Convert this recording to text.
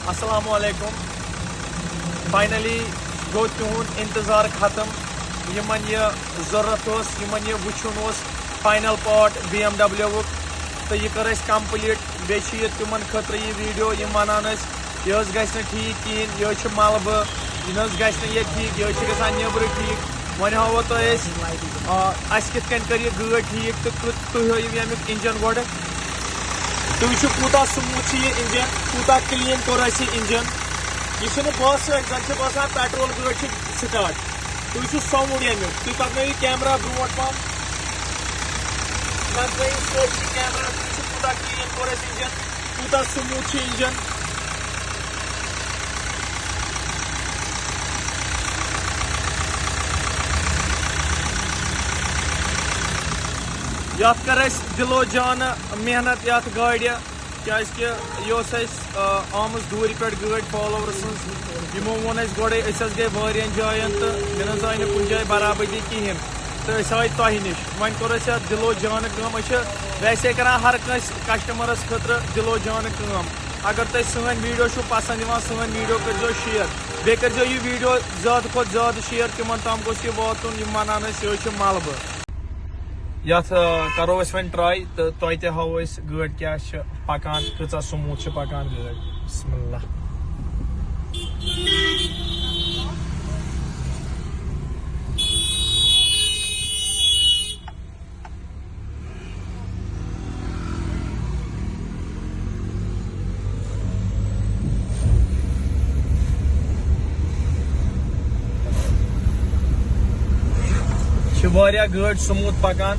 अस्सलामु अलैकुम। Finally go तुहद इंतजार खत्म। यमन यह जरूरत ओस, यमन यह वुचुन ओस फाइनल पार्ट BMW तो यह कर कंप्लीट। बे तिमन खतर यह वीडियो यह वनान यह गि ठीक कहें, यह मलबह यह गि ठीक, यह ग नबर ठीक। वन हावो तो कित कर यह गाड़ ठीक तो तुम हयु यमुक इंजन गोड़। तुम कूता स्मूथ यह इंजन, कूता क्लीन कोर इंजन। यह बस जन बसान पेट्रोल गाड़ स्टार्ट। तुम साउंड यमुक तुम पकन कैमरा ब्रोट पन कैमरा कूता क्लीन कोर इंजन, कूता स्मूथ इंजन। यथ कर दिलो जान मेहनत यथ गाड़ क्या आम दूर पे गाड़ फॉलोवर सो वोन गोड़े गई वारियन जायन तो मे ना आय कुछ जाए बराबरी कहें तो आए तह नश। वन कोर दिलो जान कम वैसे कर हर कंस कस्टमरस खतर दिलो जान कम। अगर तुम सन वीडियो पसंद सन वीडियो कर शेयर, बे कर यह वीडियो ज्यादा खुद ज्यादा शेयर तिमन तम गोस यह वातुन यह वनान यह मलबह। यथ करो वन ट्राई तो तुह ते हावो गाड़ क्या पकान कचा स्मूथ पकान गाड़। बिस्मिल्लाह। गाड़ स्मूथ पकान।